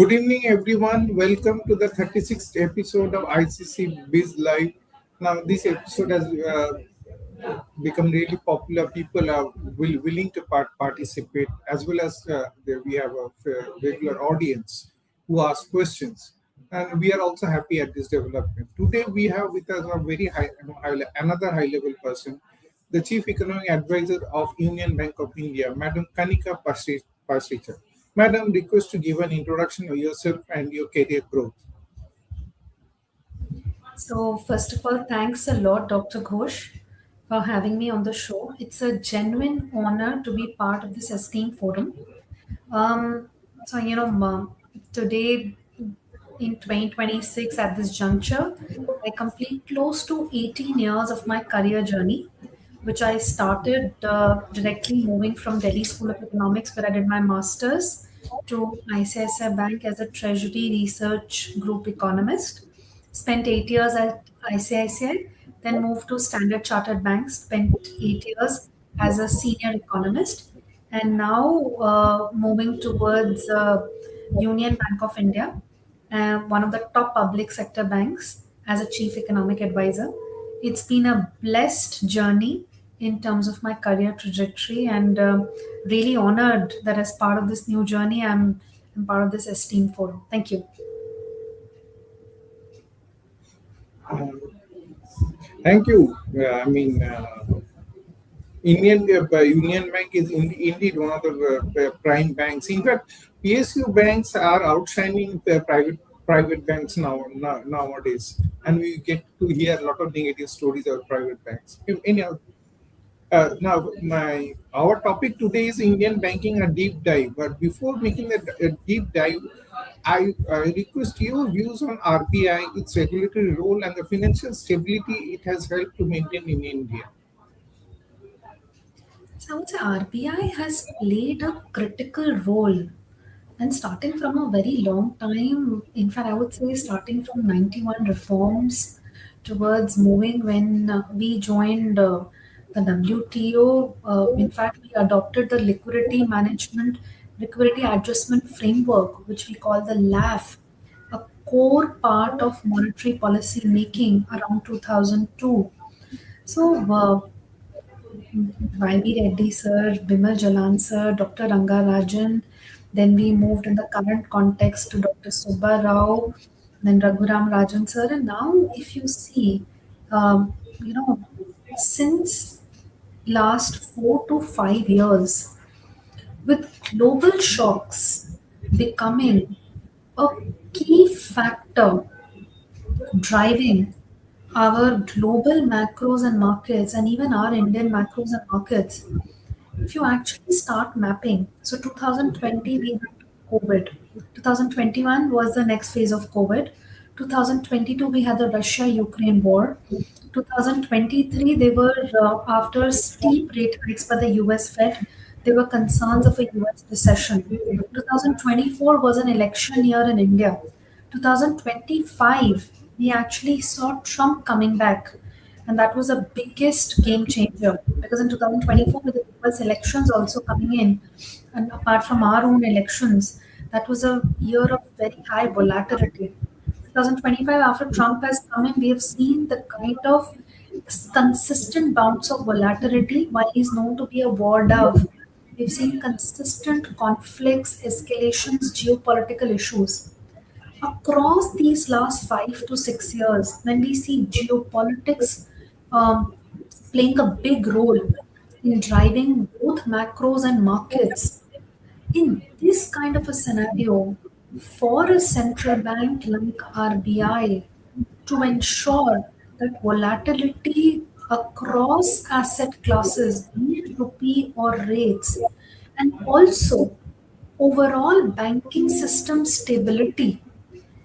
Good evening, everyone. Welcome to the 36th episode of ICC BIZ Live. Now, this episode has become really popular. People are willing to participate, as well as we have a regular audience who ask questions. And we are also happy at this development. Today, we have with us a very another high level person, the Chief Economic Advisor of Union Bank of India, Madam Kanika Pasricha. Madam, request to give an introduction of yourself and your career growth. So, first of all, thanks a lot, Dr. Ghosh, for having me on the show. It's a genuine honor to be part of this esteemed forum. Today in 2026, at this juncture, I complete close to 18 years of my career journey, which I started directly moving from Delhi School of Economics, where I did my master's, to ICICI Bank as a Treasury Research Group economist. Spent 8 years at ICICI, then moved to Standard Chartered Bank, spent 8 years as a senior economist, and now moving towards Union Bank of India, one of the top public sector banks, as a chief economic advisor. It's been a blessed journey in terms of my career trajectory, and really honored that as part of this new journey, I'm part of this esteemed forum. Thank you. Thank you. Union Bank is indeed one of the prime banks. In fact, PSU banks are outshining the private banks nowadays, and we get to hear a lot of negative stories about private banks. Anyhow, now, our topic today is Indian banking, a deep dive. But before making a deep dive, I request your views on RBI, its regulatory role, and the financial stability it has helped to maintain in India. So I would say RBI has played a critical role, and starting from a very long time. In fact, I would say starting from 91 reforms towards moving when we joined the WTO. In fact, we adopted the liquidity adjustment framework, which we call the LAF, a core part of monetary policy making around 2002. So, YB Reddy sir, Bimal Jalan sir, Dr. Rangarajan. Then we moved in the current context to Dr. Subba Rao, then Raghuram Rajan sir. And now, if you see, um, you know, since last 4 to 5 years, with global shocks becoming a key factor driving our global macros and markets, and even our Indian macros and markets, if you actually start mapping, so 2020 we had COVID, 2021 was the next phase of COVID, 2022 we had the Russia-Ukraine war, 2023 they were after steep rate hikes by the US Fed, there were concerns of a US recession. 2024 was an election year in India. 2025 we actually saw Trump coming back, and that was the biggest game changer because in 2024, with the US elections also coming in, and apart from our own elections, that was a year of very high volatility. 2025, after Trump has come in, we have seen the kind of consistent bouts of volatility. While he's known to be a war dove, we've seen consistent conflicts, escalations, geopolitical issues. Across these last 5 to 6 years, when we see geopolitics um, playing a big role in driving both macros and markets, in this kind of a scenario, for a central bank like RBI to ensure that volatility across asset classes, be it rupee or rates, and also overall banking system stability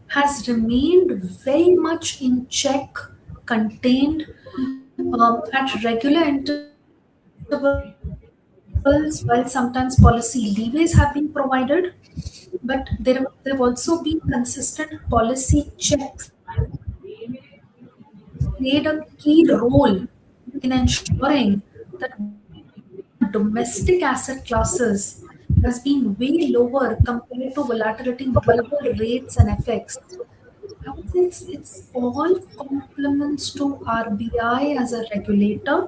has remained very much in check, contained at regular intervals, while sometimes policy leeways have been provided. But there have also been consistent policy checks, which has played a key role in ensuring that domestic asset classes remain stable has been way lower compared to volatility in global rates and FX. I would say it's all compliments to RBI as a regulator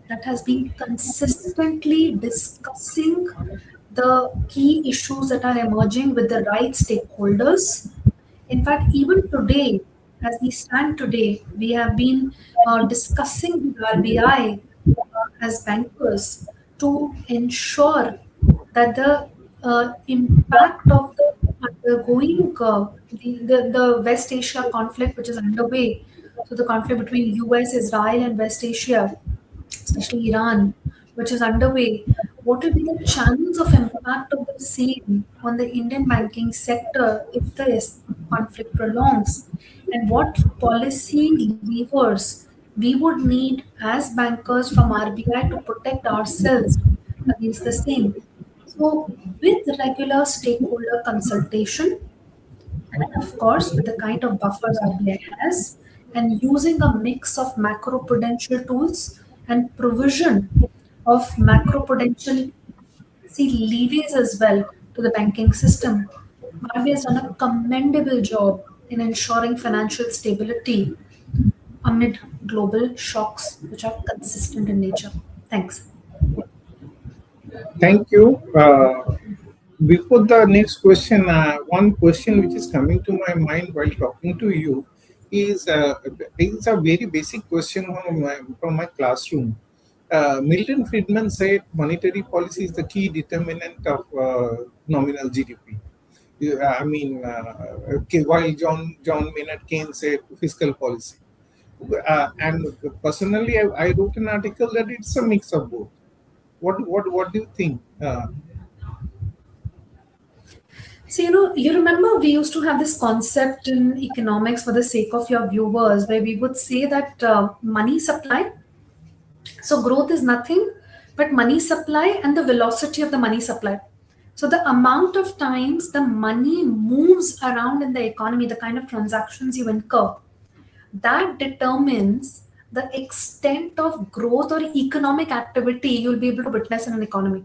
that has been consistently discussing the key issues that are emerging with the right stakeholders. In fact, even today, as we stand today, we have been discussing with RBI as bankers to ensure that the impact of the undergoing the West Asia conflict, which is underway, so the conflict between US, Israel, and West Asia, especially Iran, which is underway, what will be the channels of impact of the same on the Indian banking sector if this conflict prolongs? And what policy levers we would need as bankers from RBI to protect ourselves against the same? So, with regular stakeholder consultation, and of course, with the kind of buffers RBI has, and using a mix of macroprudential tools and provision of macroprudential levies as well to the banking system, RBI has done a commendable job in ensuring financial stability amid global shocks which are consistent in nature. Thanks. Thank you. Before the next question, one question which is coming to my mind while talking to you is a very basic question from my classroom. Milton Friedman said monetary policy is the key determinant of nominal GDP. Yeah, I mean, while John Maynard Keynes said fiscal policy. And personally, I wrote an article that it's a mix of both. What do you think? So, you remember we used to have this concept in economics for the sake of your viewers where we would say that money supply, so growth is nothing but money supply and the velocity of the money supply. So, the amount of times the money moves around in the economy, the kind of transactions you incur, that determines the extent of growth or economic activity you'll be able to witness in an economy.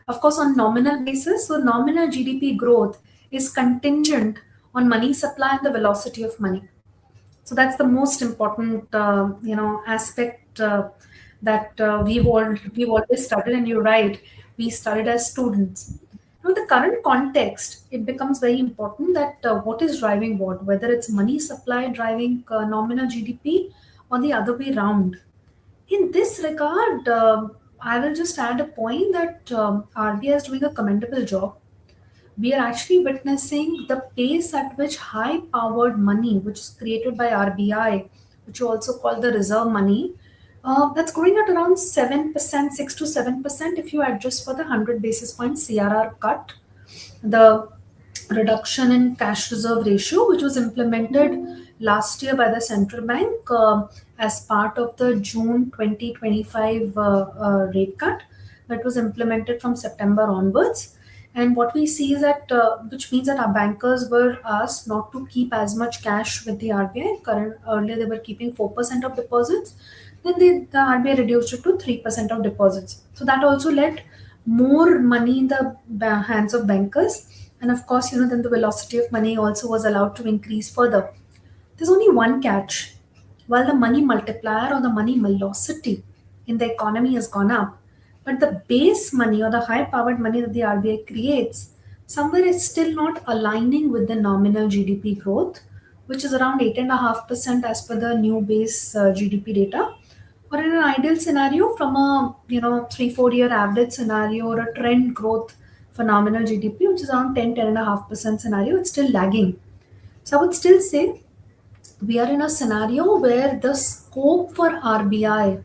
Of course, on nominal basis, so nominal GDP growth is contingent on money supply and the velocity of money. So that's the most important, aspect that we've always studied. And you're right, we studied as students. Now, in the current context, it becomes very important that what is driving what, whether it's money supply driving nominal GDP or the other way round. In this regard, I will just add a point that RBI is doing a commendable job. We are actually witnessing the pace at which high powered money, which is created by RBI, which you also call the reserve money, that's growing at around 7%, 6 to 7% if you adjust for the 100 basis point CRR cut. The reduction in cash reserve ratio, which was implemented last year by the central bank as part of the June 2025 rate cut that was implemented from September onwards. And what we see is that, which means that our bankers were asked not to keep as much cash with the RBI. Earlier, they were keeping 4% of deposits. Then the RBI reduced it to 3% of deposits. So that also led more money in the hands of bankers. And of course, then the velocity of money also was allowed to increase further. There's only one catch. While the money multiplier or the money velocity in the economy has gone up, but the base money or the high powered money that the RBI creates somewhere is still not aligning with the nominal GDP growth, which is around 8.5% as per the new base GDP data. Or in an ideal scenario, from a 3-4 year average scenario or a trend growth for nominal GDP, which is around 10.5% scenario, it's still lagging. So I would still say we are in a scenario where the scope for RBI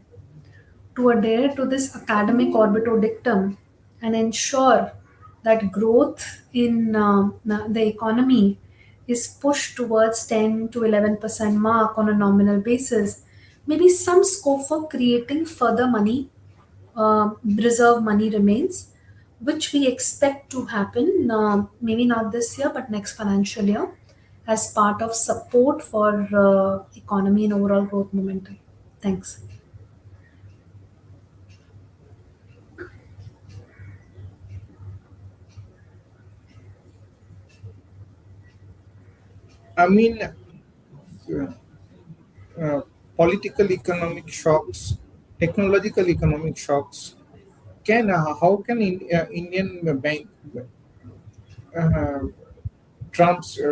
to adhere to this academic orbito dictum and ensure that growth in the economy is pushed towards 10 to 11% mark on a nominal basis, maybe some scope for creating further money, reserve money remains, which we expect to happen, maybe not this year, but next financial year, as part of support for economy and overall growth momentum. Thanks. I mean, uh, political economic shocks, technological economic shocks. Can how can Indian bank uh,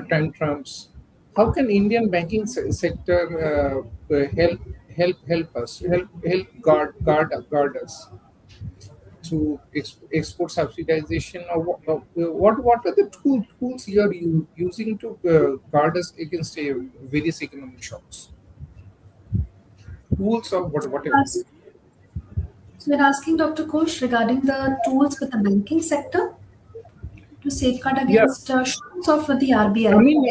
time trumps? How can Indian banking sector help us help guard us to export subsidization, or what are the tools you are using to guard us against various economic shocks? Tools or whatever. Yes. So we're asking Dr. Kosh regarding the tools with the banking sector to safeguard Yeah, against shocks of the I RBI. mean,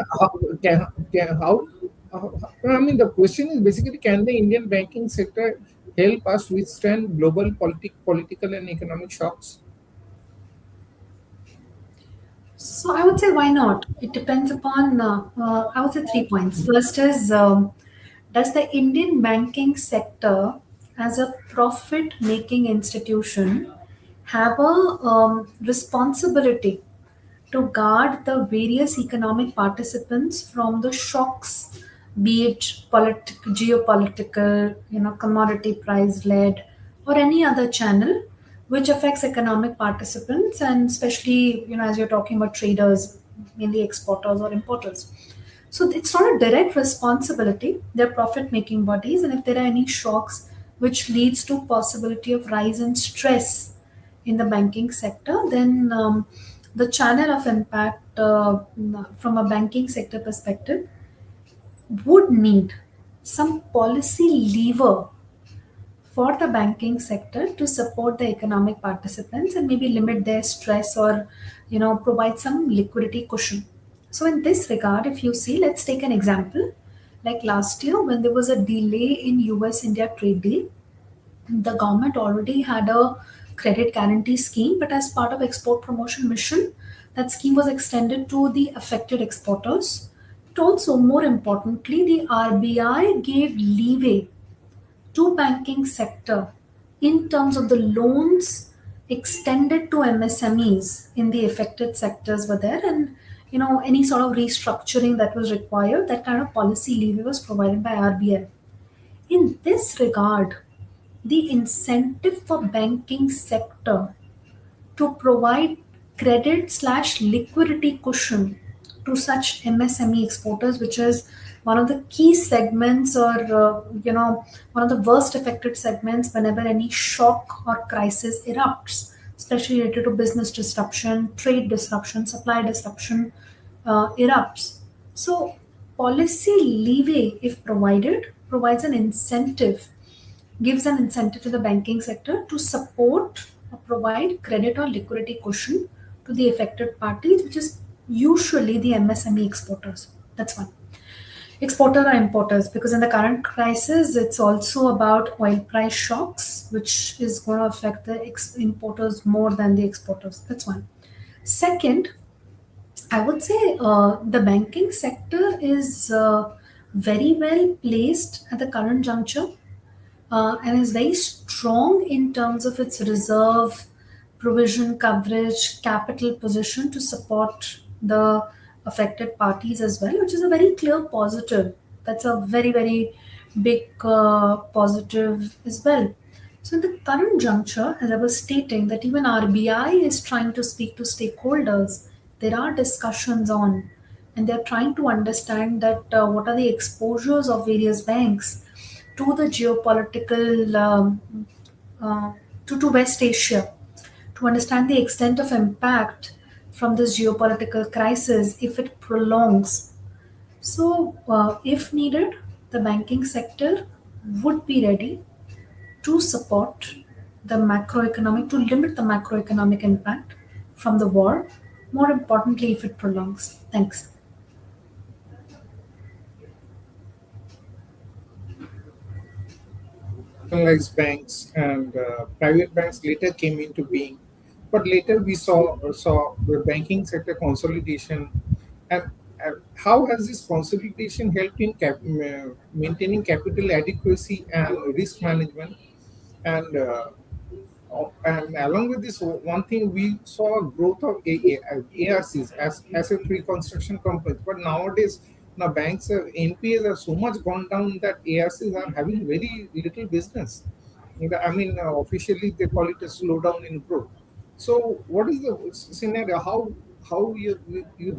I mean, the question is basically, can the Indian banking sector help us withstand global political and economic shocks? So I would say why not? It depends upon, I would say 3 points. First is, does the Indian banking sector as a profit making institution have a responsibility to guard the various economic participants from the shocks, be it geopolitical, commodity price led, or any other channel which affects economic participants, and especially, as you're talking about traders, mainly exporters or importers. So it's not a direct responsibility. They're profit-making bodies, and if there are any shocks which leads to possibility of rise in stress in the banking sector, then the channel of impact from a banking sector perspective would need some policy lever for the banking sector to support the economic participants and maybe limit their stress, or provide some liquidity cushion. So in this regard, if you see, let's take an example. Like last year when there was a delay in US India trade deal, the government already had a credit guarantee scheme, but as part of export promotion mission, that scheme was extended to the affected exporters. But also, more importantly, the RBI gave leeway to banking sector in terms of the loans extended to MSMEs in the affected sectors were there, and any sort of restructuring that was required, that kind of policy leeway was provided by RBI. In this regard, the incentive for banking sector to provide credit slash liquidity cushion to such MSME exporters, which is one of the key segments, or one of the worst affected segments whenever any shock or crisis erupts, especially related to business disruption, trade disruption, supply disruption erupts. So policy leeway, if provided, provides an incentive, gives an incentive to the banking sector to support or provide credit or liquidity cushion to the affected parties, which is usually the MSME exporters. That's one. Exporter or importers, because in the current crisis, it's also about oil price shocks, which is going to affect the importers more than the exporters. That's one. Second, I would say the banking sector is very well placed at the current juncture, and is very strong in terms of its reserve, provision coverage, capital position to support the affected parties as well, which is a very clear positive. That's a very, very big positive as well. So, in the current juncture, as I was stating, that even RBI is trying to speak to stakeholders. There are discussions on, and they're trying to understand that what are the exposures of various banks to the geopolitical uh, to West Asia, to understand the extent of impact from this geopolitical crisis if it prolongs. So, if needed, the banking sector would be ready to support the macroeconomic, to limit the macroeconomic impact from the war. More importantly, if it prolongs. Thanks. Nationalized banks and private banks later came into being, but later we saw the banking sector consolidation. And how has this consolidation helped in maintaining capital adequacy and risk management? And and along with this, one thing we saw a growth of ARCs as asset reconstruction companies. But nowadays, Now banks NPAs are so much gone down that ARCs are having very little business. I mean, officially they call it a slowdown in growth. So, what is the scenario? How you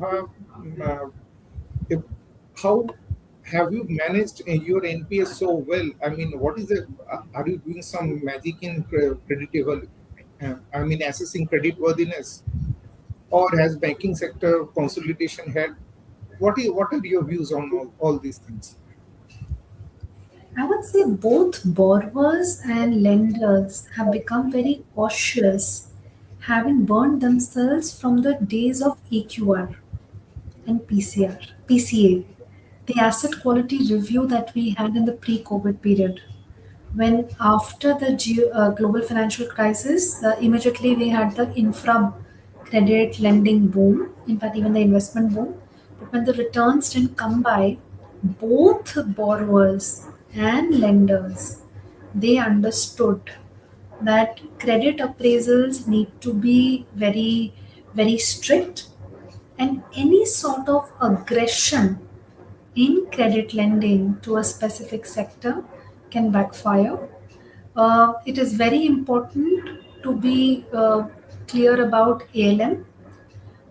have if, how have you managed your NPS so well? I mean, what is the are you doing some magic in creditable? I mean, assessing credit worthiness, or has banking sector consolidation had? What are your views on all these things? I would say both borrowers and lenders have become very cautious, having burned themselves from the days of EQR and PCA, the asset quality review that we had in the pre-COVID period. When after the global financial crisis, immediately we had the infra credit lending boom, in fact, even the investment boom. But when the returns didn't come by, both borrowers and lenders, they understood that credit appraisals need to be very, very strict, and any sort of aggression in credit lending to a specific sector can backfire. It is very important to be clear about ALM,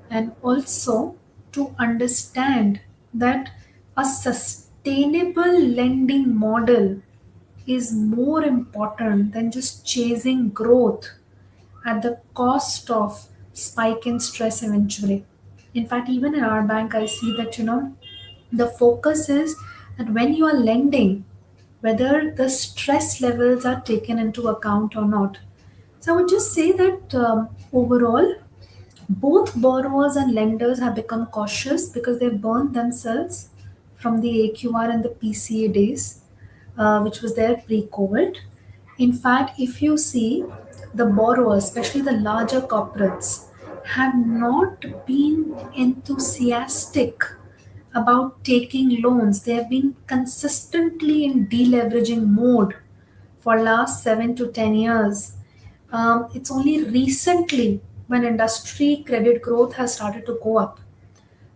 and also to understand that a sustainable lending model is more important than just chasing growth at the cost of spike in stress eventually. In fact, even in our bank, I see that the focus is that when you are lending, whether the stress levels are taken into account or not. So I would just say that overall, both borrowers and lenders have become cautious because they've burned themselves from the AQR and the PCA days, which was there pre COVID. In fact, if you see, the borrowers, especially the larger corporates, have not been enthusiastic about taking loans. They have been consistently in deleveraging mode for last 7 to 10 years. It's only recently when industry credit growth has started to go up.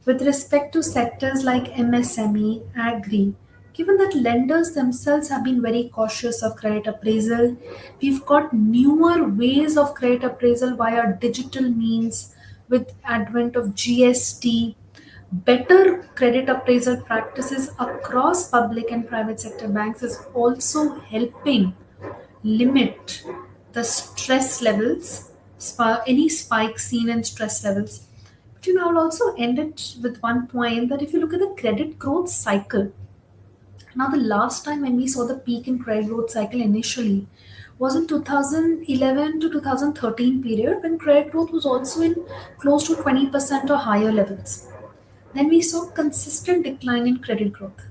With respect to sectors like MSME, agri, given that lenders themselves have been very cautious of credit appraisal, we've got newer ways of credit appraisal via digital means with advent of GST, better credit appraisal practices across public and private sector banks is also helping limit the stress levels, any spike seen in stress levels. But I'll also end it with one point that if you look at the credit growth cycle, now the last time when we saw the peak in credit growth cycle initially was in 2011 to 2013 period when credit growth was also in close to 20% or higher levels. Then we saw consistent decline in credit growth.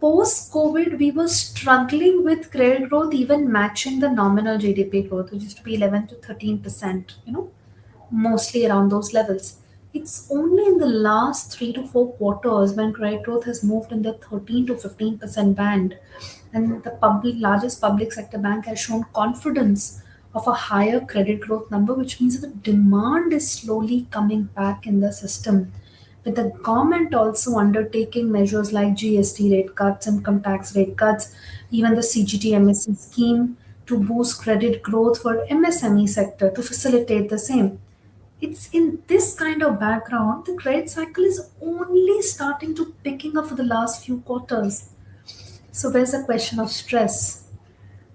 Post COVID, we were struggling with credit growth even matching the nominal GDP growth, which used to be 11 to 13%, mostly around those levels. It's only in the last 3 to 4 quarters when credit growth has moved in the 13 to 15% band, and the largest public sector bank has shown confidence of a higher credit growth number, which means that the demand is slowly coming back in the system. With the government also undertaking measures like GST rate cuts, income tax rate cuts, even the CGTMSE scheme to boost credit growth for MSME sector to facilitate the same. It's in this kind of background the credit cycle is only starting to picking up for the last few quarters. So there's a question of stress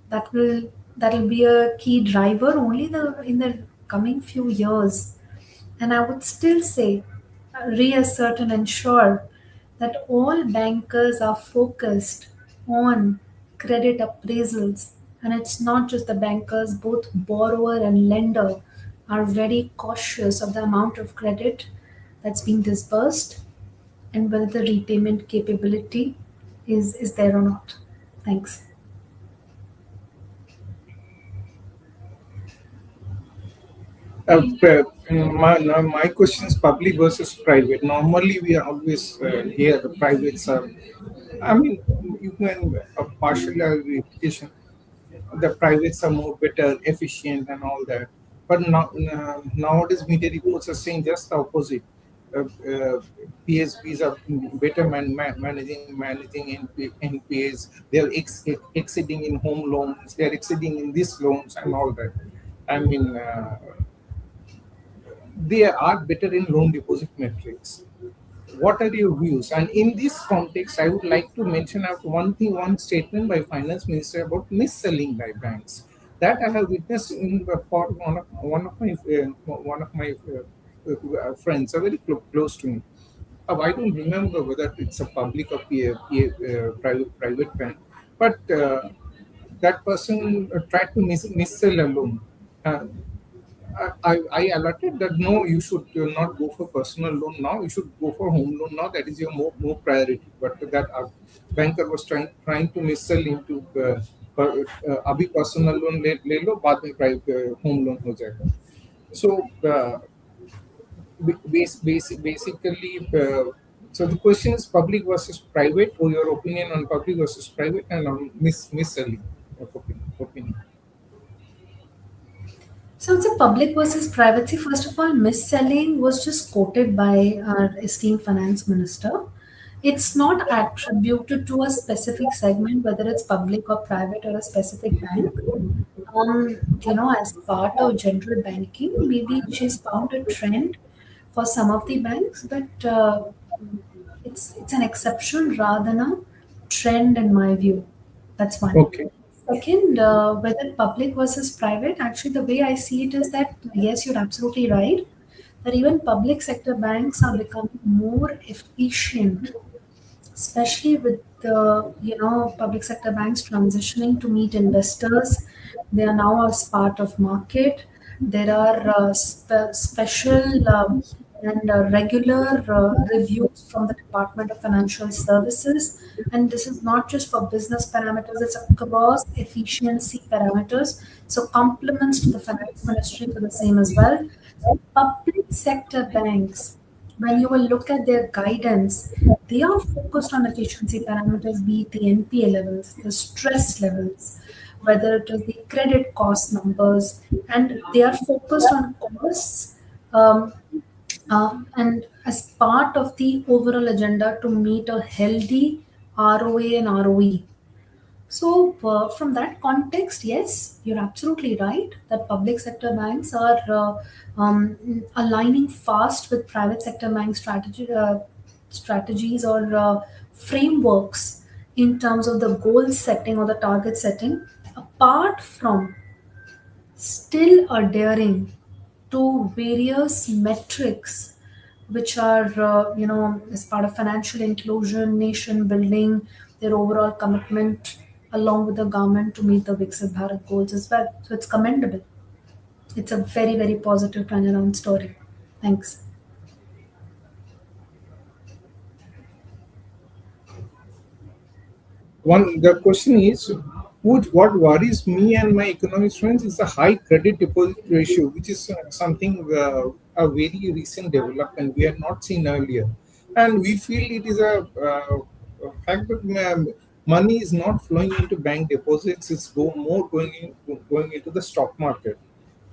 that'll be a key driver only in the coming few years. And I would still say, reassert and ensure that all bankers are focused on credit appraisals. And it's not just the bankers, both borrower and lender are very cautious of the amount of credit that's being disbursed and whether the repayment capability is there or not. Thanks. My question is public versus private. Normally, we are always here. The privates are. I mean, you can partially verification. The privates are more better, efficient, and all that. But now, nowadays, media reports are saying just the opposite. PSBs are better managing NPAs. They are exceeding in home loans. They are exceeding in these loans and all that. I mean, they are better in loan deposit metrics. What are your views? And in this context, I would like to mention out one statement by Finance Minister about mis-selling by banks. That I have witnessed in the for one of my friends, are very close to me. I don't remember whether it's a public or private bank, but that person tried to mis-sell a loan. Uh, I alerted that no, you should not go for personal loan now. You should go for home loan now. That is your more priority. But that banker was trying to mis-sell into अभी personal loan ले लो बाद में private home loan हो जाएगा. So basically, so the question is public versus private, or your opinion on public versus private and on mis-selling of opinion. So it's a public versus privacy. First of all, mis-selling was just quoted by our esteemed finance minister. It's not attributed to a specific segment, whether it's public or private or a specific bank. As part of general banking, maybe she's found a trend for some of the banks, but it's an exception rather than a trend in my view. That's one. Okay. Second, whether public versus private, actually, the way I see it is that yes, you're absolutely right that even public sector banks are becoming more efficient, especially with the public sector banks transitioning to meet investors. They are now as part of market. There are special and regular reviews from the Department of Financial Services, and this is not just for business parameters, it's across efficiency parameters, so compliments to the finance ministry for the same as well. Public sector banks, when you will look at their guidance, they are focused on efficiency parameters, be it the NPA levels, the stress levels, whether it is the credit cost numbers, and they are focused on costs, and as part of the overall agenda to meet a healthy ROA and ROE. So, from that context, yes, you're absolutely right that public sector banks are aligning fast with private sector bank strategies or frameworks in terms of the goal setting or the target setting, apart from still adhering to various metrics which are as part of financial inclusion, nation building, their overall commitment along with the government to meet the Viksit Bharat goals as well. So it's commendable. It's a very, very positive turnaround story. Thanks. The question is, what worries me and my economic friends is the high credit deposit ratio, which is something a very recent development we had not seen earlier, and we feel it is a fact that money is not flowing into bank deposits; it's going into the stock market.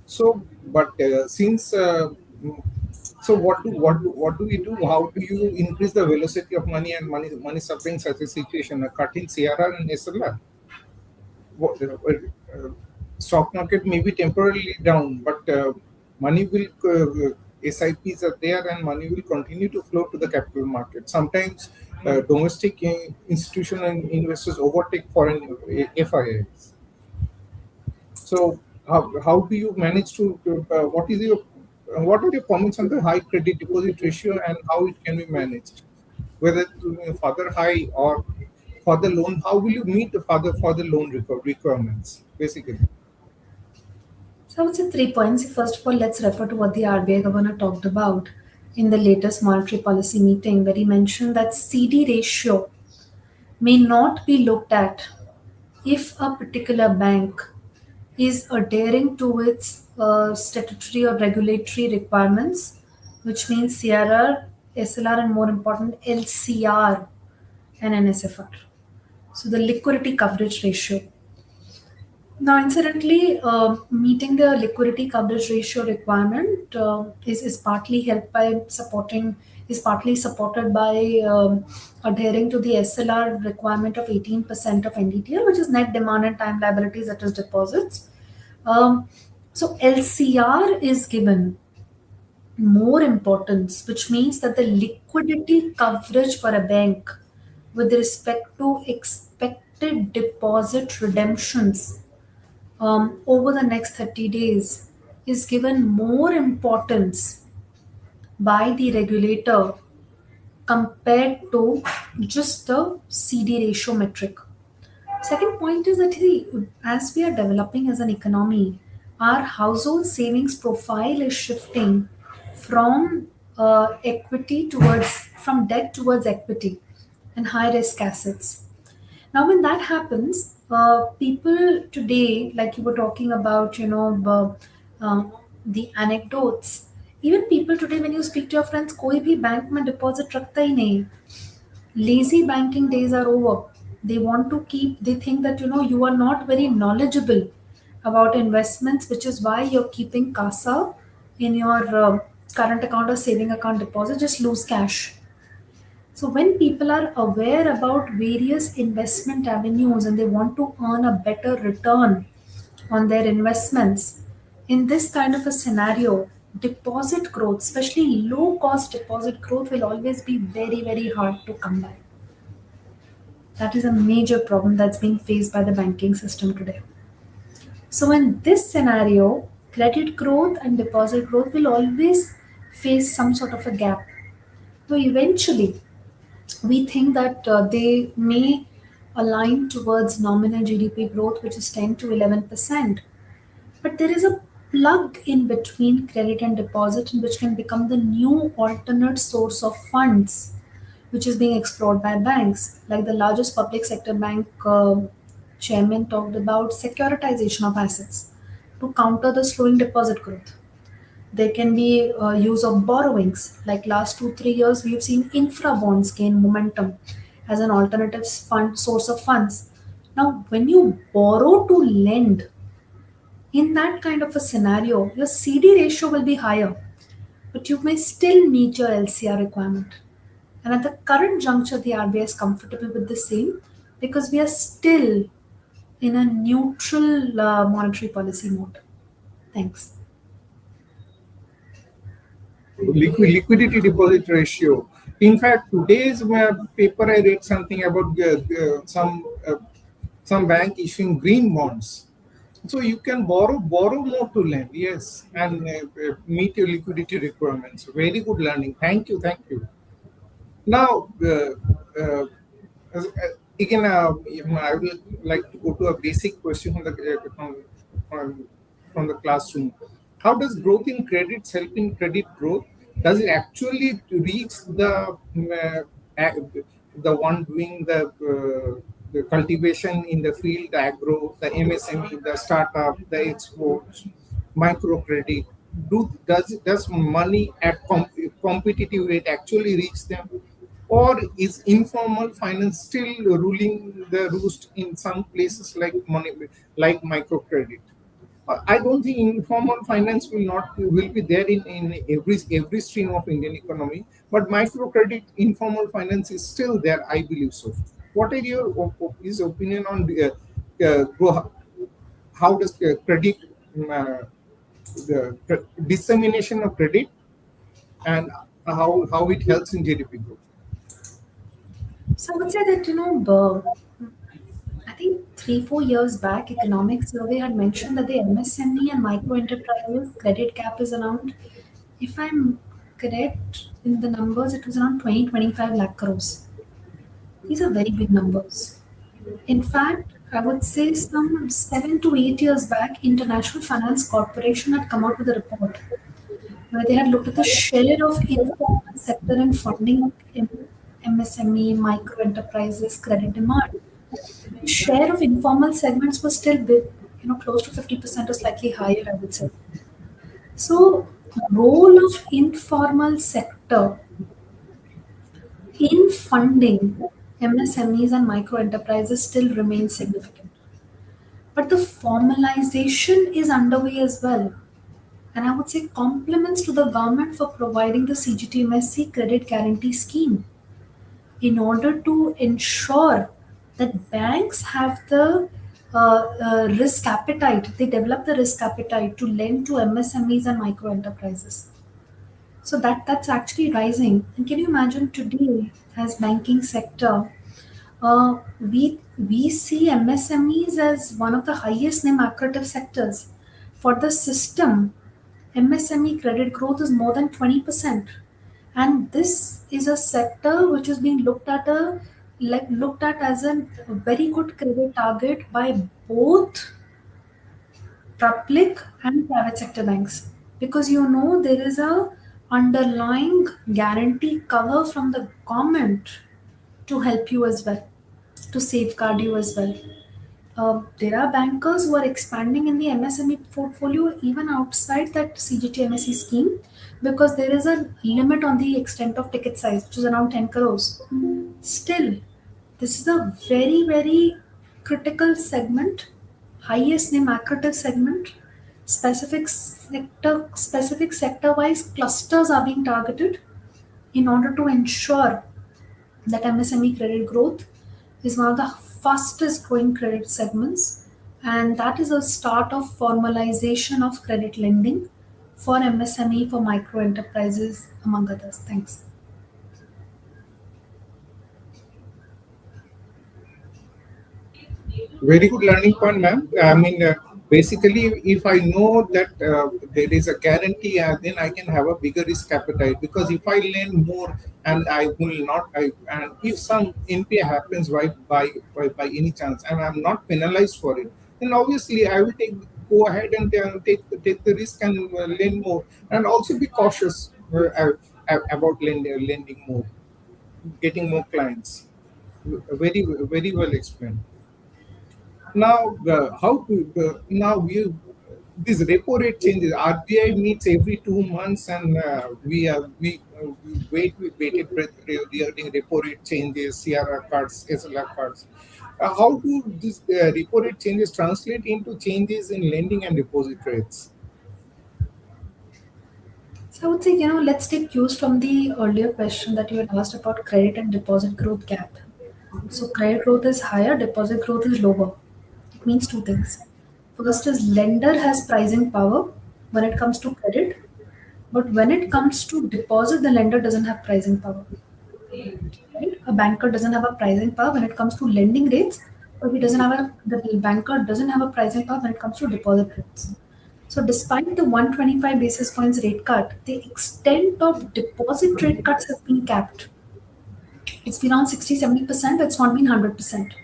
So, but since so what do we do? How do you increase the velocity of money and money supply in such a situation? A cut in CRR and SLR. Stock market may be temporarily down, but money will SIPs are there and money will continue to flow to the capital market. Sometimes domestic institutional investors overtake foreign FIIs. So how do you manage what are your comments on the high credit deposit ratio and how it can be managed? Whether to further high or for the loan, how will you meet the further loan requirements basically? So I would say 3 points. First of all, let's refer to what the RBI governor talked about in the latest monetary policy meeting, where he mentioned that CD ratio may not be looked at if a particular bank is adhering to its statutory or regulatory requirements, which means CRR, SLR, and more important, LCR and NSFR. So the liquidity coverage ratio. Now, incidentally, meeting the liquidity coverage ratio requirement is partly helped by supporting is partly supported by adhering to the SLR requirement of 18% of NDTL, which is net demand and time liabilities, that is deposits. Um, so LCR is given more importance, which means that the liquidity coverage for a bank with respect to expected deposit redemptions over the next 30 days is given more importance by the regulator compared to just the CD ratio metric. Second point is that as we are developing as an economy, our household savings profile is shifting from equity towards from debt towards equity and high risk assets. Now, when that happens, people today, like you were talking about, the anecdotes. Even people today, when you speak to your friends, कोई भी bank में deposit रखता ही नहीं. Lazy banking days are over. They want to keep. They think that you are not very knowledgeable about investments, which is why you're keeping CASA in your current account or saving account deposit. Just lose cash. So, when people are aware about various investment avenues and they want to earn a better return on their investments, in this kind of a scenario, deposit growth, especially low cost deposit growth, will always be very, very hard to come by. That is a major problem that's being faced by the banking system today. So, in this scenario, credit growth and deposit growth will always face some sort of a gap. So, eventually, we think that they may align towards nominal GDP growth, which is 10 to 11%. But there is a plug in between credit and deposit, which can become the new alternate source of funds, which is being explored by banks. Like the largest public sector bank chairman talked about securitization of assets to counter the slowing deposit growth. There can be use of borrowings. Like last 2 3 years, we've seen infra bonds gain momentum as an alternative fund source of funds. Now, when you borrow to lend, in that kind of a scenario, your CD ratio will be higher, but you may still meet your LCR requirement. And at the current juncture, the RBI is comfortable with the same because we are still in a neutral monetary policy mode. Thanks. Liquidity deposit ratio. In fact, today's paper I read something about some bank issuing green bonds. So you can borrow more to lend, yes, and meet your liquidity requirements. Very good learning. Thank you. Now, again, I will like to go to a basic question from, from the classroom. How does growth in credits help in credit growth? Does it actually reach the one doing the cultivation in the field, the agro, the MSME, the startup, the exports, microcredit? Does money at competitive rate actually reach them? Or is informal finance still ruling the roost in some places like money, like microcredit? I don't think informal finance will be there in every stream of Indian economy, but microcredit, informal finance is still there. I believe so. What are your his opinion on how does credit dissemination of credit and how it helps in GDP growth? So I would say that, I think 3 4 years back, Economic Survey had mentioned that the MSME and micro enterprises credit gap is around, if I'm correct in the numbers, it was around 20 25 lakh crores. These are very big numbers. In fact, I would say some 7 to 8 years back, International Finance Corporation had come out with a report where they had looked at the share of informal sector in funding MSME, micro enterprises, credit demand. The share of informal segments was still big, close to 50% or slightly higher, I would say. So, role of informal sector in funding MSMEs and micro enterprises still remains significant. But the formalization is underway as well. and I would say compliments to the government for providing the CGTMSC credit guarantee scheme in order to ensure that banks have the risk appetite, they develop the risk appetite to lend to MSMEs and micro enterprises. So that's actually rising. And can you imagine today, as banking sector, we see MSMEs as one of the highest name accretive sectors. For the system, MSME credit growth is more than 20%. And this is a sector which is being looked at as a very good credit target by both public and private sector banks, because there is a underlying guarantee cover from the government to help you as well, to safeguard you as well. There are bankers who are expanding in the MSME portfolio even outside that CGT MSE scheme, because there is a limit on the extent of ticket size, which is around 10 crores. Still, this is a very, very critical segment, highest name accretive segment. Specific sector wise clusters are being targeted in order to ensure that MSME credit growth is one of the fastest growing credit segments, and that is a start of formalization of credit lending for MSME, for micro enterprises, among others. Thanks. Very good learning point, ma'am. I mean, basically, if I know that there is a guarantee, then I can have a bigger risk appetite. Because if I lend more and I will not, and if some NPA happens by any chance, and I'm not penalized for it, then obviously I will go ahead and take the risk and lend more, and also be cautious about lending more, getting more clients. Very well explained. Now, how to now you these repo rate changes? RBI meets every 2 months, and we wait with bated breath regarding repo rate changes, CRR cards, SLR cards. How do these repo rate changes translate into changes in lending and deposit rates? So I would say, let's take cues from the earlier question that you had asked about credit and deposit growth gap. So credit growth is higher, deposit growth is lower. It means two things. First is lender has pricing power when it comes to credit, but when it comes to deposit, the lender doesn't have pricing power. Right? A banker doesn't have a pricing power when it comes to lending rates, but he doesn't have a the banker doesn't have a pricing power when it comes to deposit rates. So despite the 125 basis points rate cut, the extent of deposit rate cuts has been capped. It's been on 60-70%, but it's not been 100%.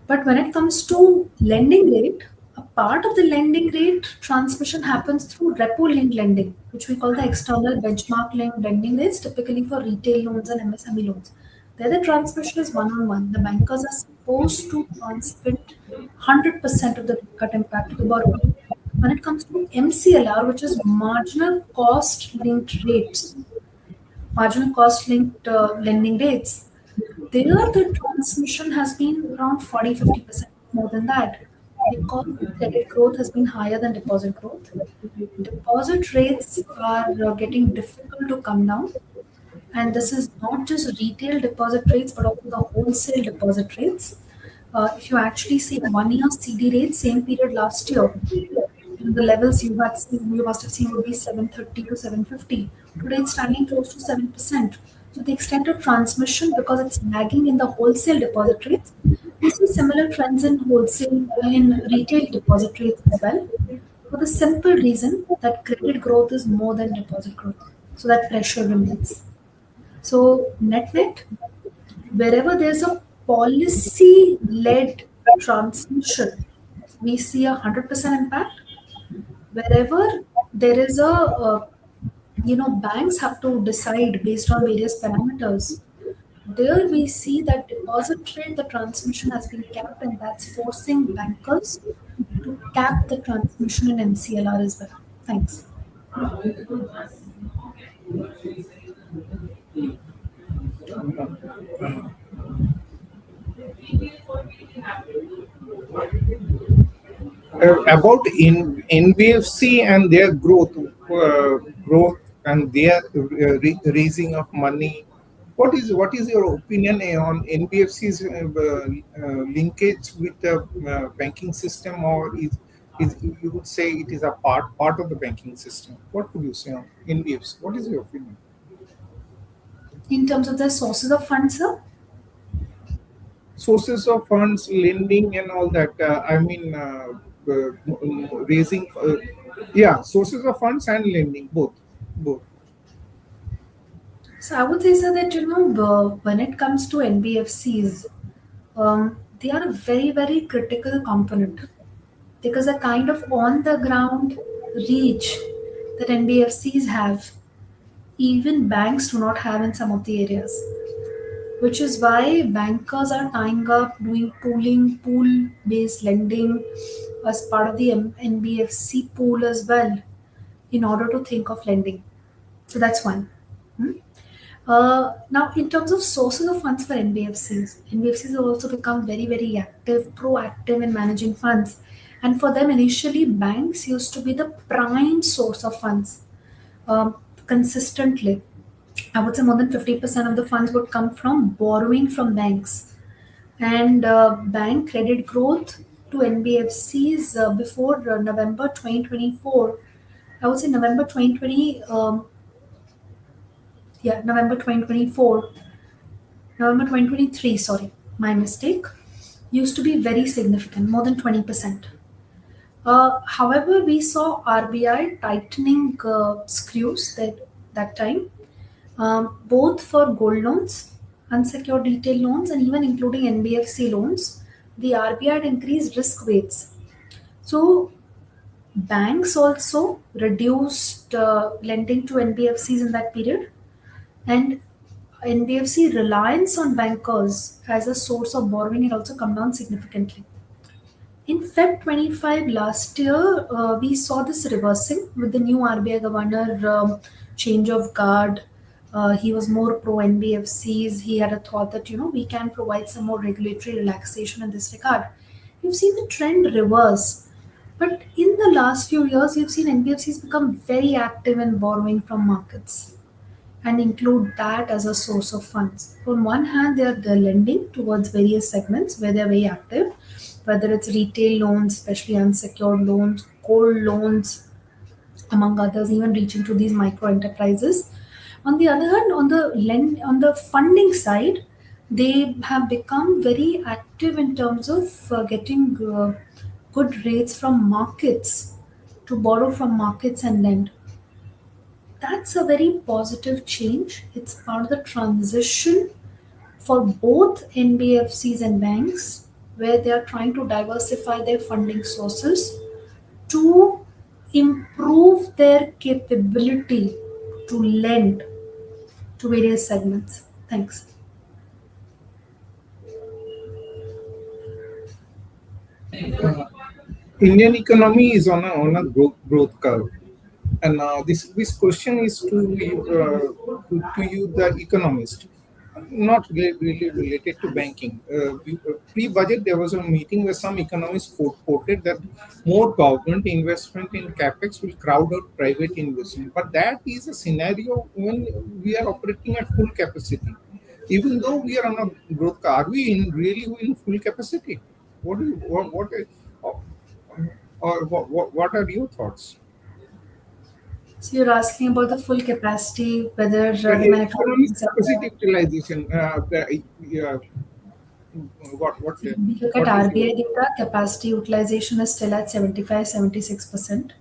But when it comes to lending rate, a part of the lending rate transmission happens through repo linked lending, which we call the external benchmark linked lending rates, typically for retail loans and MSME loans. There, the transmission is one on one. The bankers are supposed to transmit 100% of the rate cut impact to the borrower. When it comes to MCLR, which is marginal cost linked rates, marginal cost linked lending rates, there the transmission has been around 40-50% more than that, because the credit growth has been higher than deposit growth. Deposit rates are getting difficult to come down, and this is not just retail deposit rates but also the wholesale deposit rates. If you actually see 1 year CD rates, same period last year, the levels you must have seen would be 730 to 750. Today it's standing close to 7%. So the extent of transmission, because it's lagging in the wholesale deposit rates, we see similar trends in retail deposit rates as well. For the simple reason that credit growth is more than deposit growth. So that pressure remains. So net net, wherever there's a policy led transmission, we see 100% impact. Wherever there is banks have to decide based on various parameters. There we see that deposit rate, the transmission has been capped, and that's forcing bankers to cap the transmission in MCLR as well. Thanks. About in NBFC and their growth and their raising of money. What is your opinion on NBFC's linkage with the banking system, or is you would say it is a part of the banking system? What would you say on NBFC? What is your opinion? In terms of the sources of funds, sir? Sources of funds, lending, and all that. Raising. Yeah, sources of funds and lending, both. So I would say, sir, that when it comes to NBFCs, they are a very, very critical component because the kind of on the ground reach that NBFCs have, even banks do not have in some of the areas, which is why bankers are tying up, doing pool based lending as part of the NBFC pool as well in order to think of lending. So that's one. Hmm? Now, in terms of sources of funds for NBFCs, NBFCs have also become very, very active, proactive in managing funds. And for them, initially, banks used to be the prime source of funds consistently. I would say more than 50% of the funds would come from borrowing from banks. And bank credit growth to NBFCs before November 2024, I would say November 2024, November 2023, sorry, my mistake, used to be very significant, more than 20%. However, we saw RBI tightening screws that time, both for gold loans, unsecured retail loans, and even including NBFC loans. The RBI had increased risk weights. So, banks also reduced lending to NBFCs in that period, and NBFC reliance on bankers as a source of borrowing had also come down significantly. In Feb 25 last year, we saw this reversing with the new RBI governor change of guard. He was more pro NBFCs. He had a thought that we can provide some more regulatory relaxation in this regard. We've seen the trend reverse, but in the last few years, we've seen NBFCs become very active in borrowing from markets and include that as a source of funds. On one hand, they're lending towards various segments where they're very active, whether it's retail loans, especially unsecured loans, gold loans, among others, even reaching to these micro enterprises. On the other hand, on the funding side, they have become very active in terms of getting good rates from markets to borrow from markets and lend. That's a very positive change. It's part of the transition for both NBFCs and banks, where they are trying to diversify their funding sources to improve their capability to lend to various segments. Thanks. Indian economy is on a growth curve. And this question is to you, the economist, not really related to banking. Pre-budget, there was a meeting where some economists quoted that more government investment in capex will crowd out private investment. But that is a scenario when we are operating at full capacity. Even though we are on a growth curve, are we really in full capacity? What do you, what are your thoughts? So you're asking about the full capacity, whether the Economic manufacturing capacity sector. utilization. What If we look at what is RBI your data, capacity utilization is still at 75, 76%.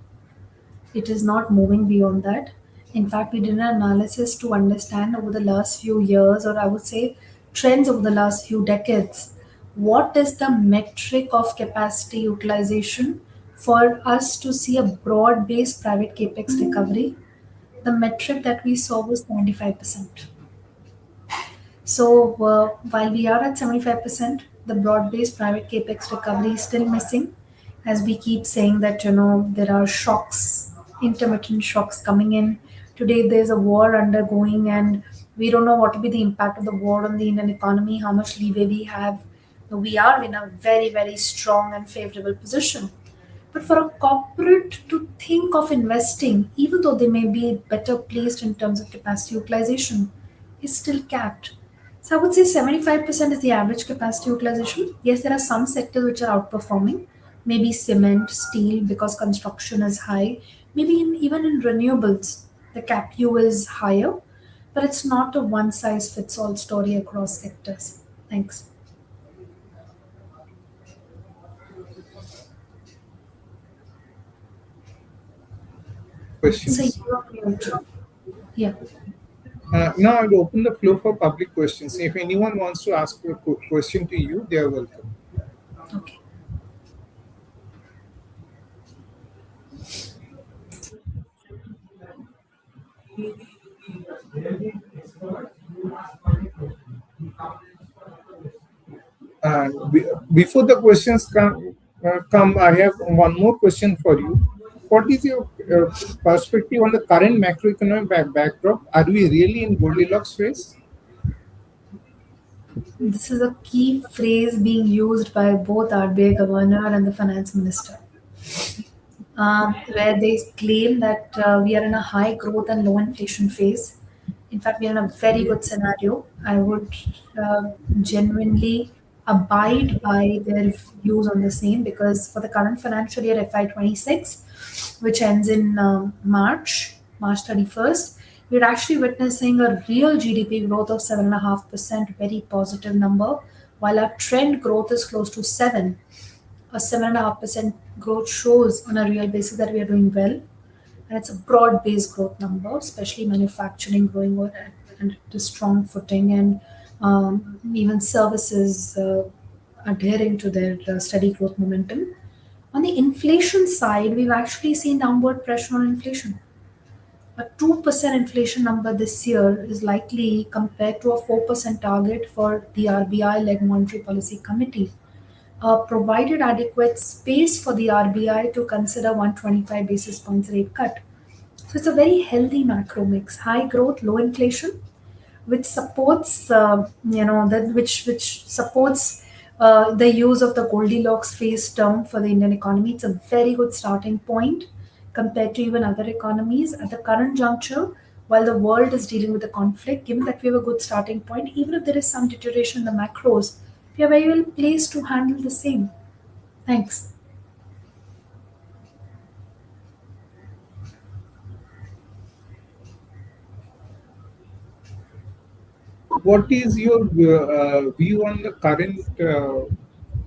It is not moving beyond that. In fact, we did an analysis to understand over the last few years, or I would say trends over the last few decades, what is the metric of capacity utilization for us to see a broad based private capex recovery? The metric that we saw was 75%. So while we are at 75%, the broad-based private capex recovery is still missing, as we keep saying that there are shocks, intermittent shocks coming in. Today there's a war undergoing, and we don't know what will be the impact of the war on the Indian economy, how much leeway we have. We are in a very, very strong and favorable position. But for a corporate to think of investing, even though they may be better placed in terms of capacity utilization, is still capped. So I would say 75% is the average capacity utilization. Yes, there are some sectors which are outperforming, maybe cement, steel, because construction is high, maybe even in renewables, the CAPU is higher, but it's not a one size fits all story across sectors. Thanks. So Questions. you're on mute. Yeah. Now I'll open the floor for public questions. If anyone wants to ask a question to you, they are welcome. Okay. Before the questions come, I have one more question for you. What is your perspective on the current macroeconomic backdrop? Are we really in Goldilocks phase? This is a key phrase being used by both RBI governor and the finance minister, where they claim that we are in a high growth and low inflation phase. In fact, we are in a very good scenario. I would genuinely abide by their views on the same, because for the current financial year FY26, which ends in March 31st, we're actually witnessing a real GDP growth of 7.5%, very positive number, while our trend growth is close to 7. A 7.5% growth shows on a real basis that we are doing well, and it's a broad-based growth number, especially manufacturing growing and at a strong footing, and even services adhering to their steady growth momentum. On the inflation side, we've actually seen downward pressure on inflation. A 2% inflation number this year is likely compared to a 4% target for the RBI led Monetary Policy Committee. Provided adequate space for the RBI to consider 125 basis points rate cut. So it's a very healthy macro mix: high growth, low inflation, which supports which supports the use of the Goldilocks phase term for the Indian economy. It's a very good starting point compared to even other economies at the current juncture. While the world is dealing with the conflict, given that we have a good starting point, even if there is some deterioration in the macros, we are very well placed to handle the same. Thanks. What is your view on the current?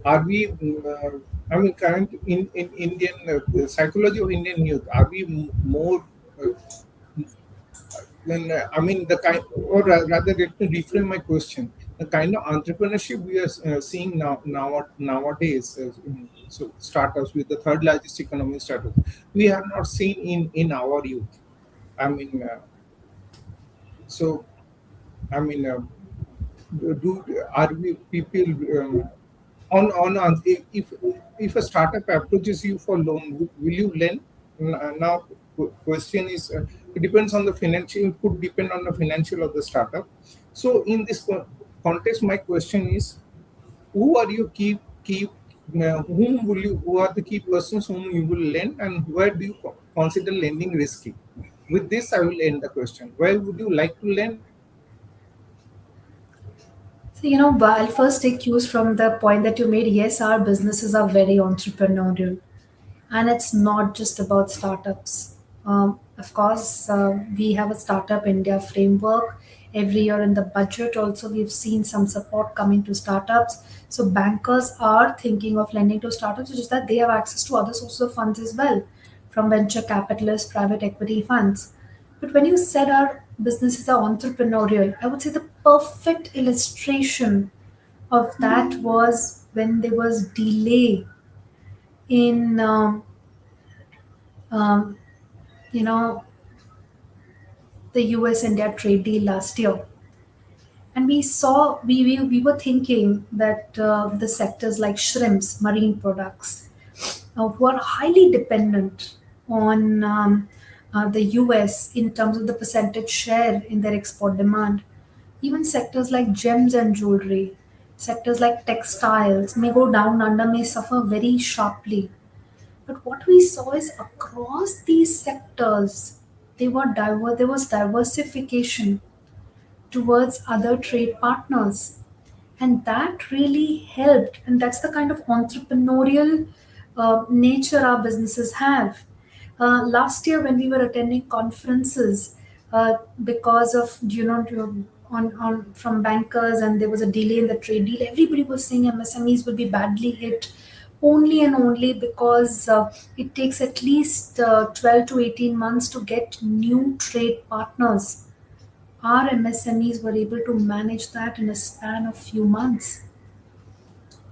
Are we? I mean, current in Indian psychology of Indian youth. Are we more? Then I mean the kind, or rather, let me reframe my question. The kind of entrepreneurship we are seeing nowadays, so startups with the third largest economy startups, we have not seen in our youth. I mean, so I mean, do are we people on if a startup approaches you for loan, will you lend? Now, question is, it depends on the financial. It could depend on the financial of the startup. So, in this context, my question is, who are you keep whom will you who are the key persons whom you will lend, and where do you consider lending risky? With this, I will end the question. Where would you like to lend? So, but I'll first take cues from the point that you made. Yes, our businesses are very entrepreneurial, and it's not just about startups. Of course, we have a Startup India framework. Every year in the budget, also, we've seen some support coming to startups. So, bankers are thinking of lending to startups, which is that they have access to other sources of funds as well, from venture capitalists, private equity funds. But when you said our businesses are entrepreneurial, I would say the perfect illustration of that was when there was delay in um, you know the US India trade deal last year, and we saw we were thinking that the sectors like shrimps, marine products, who are highly dependent on the US in terms of the percentage share in their export demand. Even sectors like gems and jewelry, sectors like textiles may go down under, may suffer very sharply. But what we saw is across these sectors, there was diversification towards other trade partners. And that really helped. And that's the kind of entrepreneurial nature our businesses have. Last year, when we were attending conferences, because of on from bankers, and there was a delay in the trade deal, everybody was saying MSMEs will be badly hit, only and only because it takes at least 12 to 18 months to get new trade partners. Our MSMEs were able to manage that in a span of few months.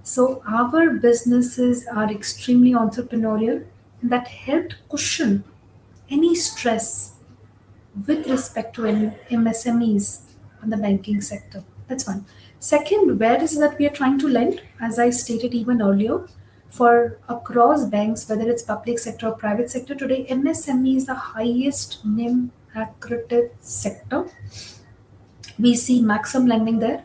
So our businesses are extremely entrepreneurial, and that helped cushion any stress with respect to MSMEs on the banking sector. That's one. Second, where is that we are trying to lend? As I stated even earlier, for across banks, whether it's public sector or private sector, today MSME is the highest NIM accretive sector. We see maximum lending there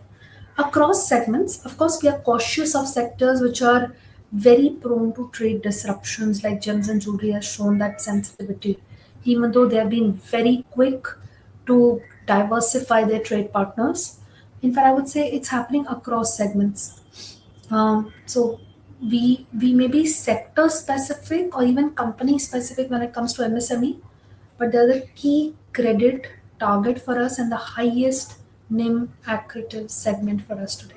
across segments. Of course, we are cautious of sectors which are very prone to trade disruptions, like gems and jewelry has shown that sensitivity, even though they have been very quick to diversify their trade partners. In fact, I would say it's happening across segments. So we may be sector specific or even company specific when it comes to MSME, but they're the key credit target for us and the highest NIM accretive segment for us today.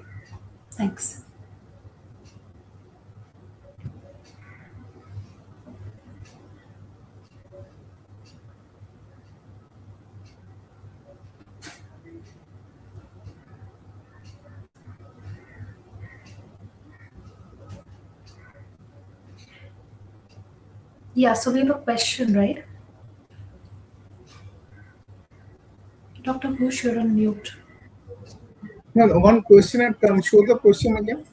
Thanks. Yeah, so we have a question, right? Dr. Ghosh, you're on mute. No, no, one question had come. Show the question again.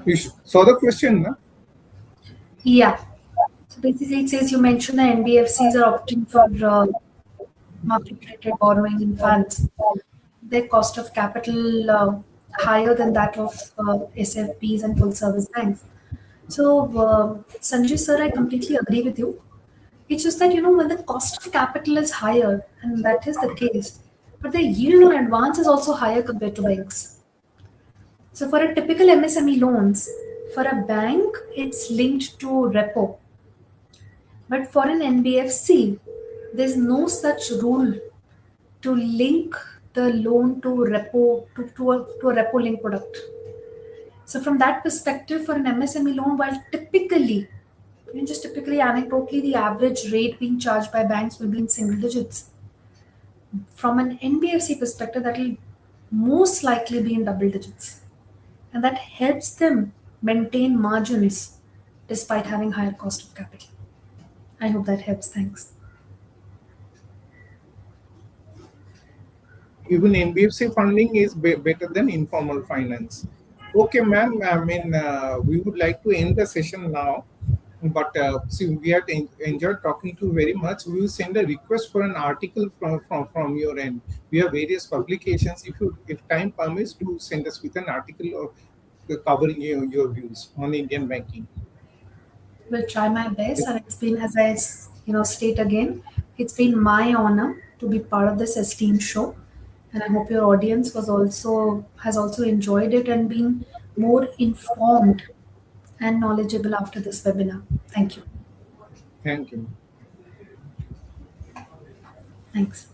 You saw the question, no? Yeah. So basically, it says you mentioned the NBFCs are opting for market rated borrowing in funds. Their cost of capital higher than that of SFBs and full service banks. So, Sanjay sir, I completely agree with you. It's just that, when the cost of capital is higher, and that is the case, but the yield on advance is also higher compared to banks. So, for a typical MSME loans, for a bank, it's linked to repo. But for an NBFC, there's no such rule to link the loan to repo to a repo link product. So from that perspective, for an MSME loan, while typically, just typically anecdotally, the average rate being charged by banks will be in single digits. From an NBFC perspective, that will most likely be in double digits. And that helps them maintain margins despite having higher cost of capital. I hope that helps. Thanks. Even NBFC funding is better than informal finance. Okay, ma'am. I mean, we would like to end the session now. But see, we had enjoyed talking to you very much. We will send a request for an article from your end. We have various publications. If time permits, to send us with an article covering your views on Indian banking. Will try my best, and it's been, as I state again, it's been my honor to be part of this esteemed show, and I hope your audience has also enjoyed it and been more informed and knowledgeable after this webinar. Thank you. Thank you. Thanks.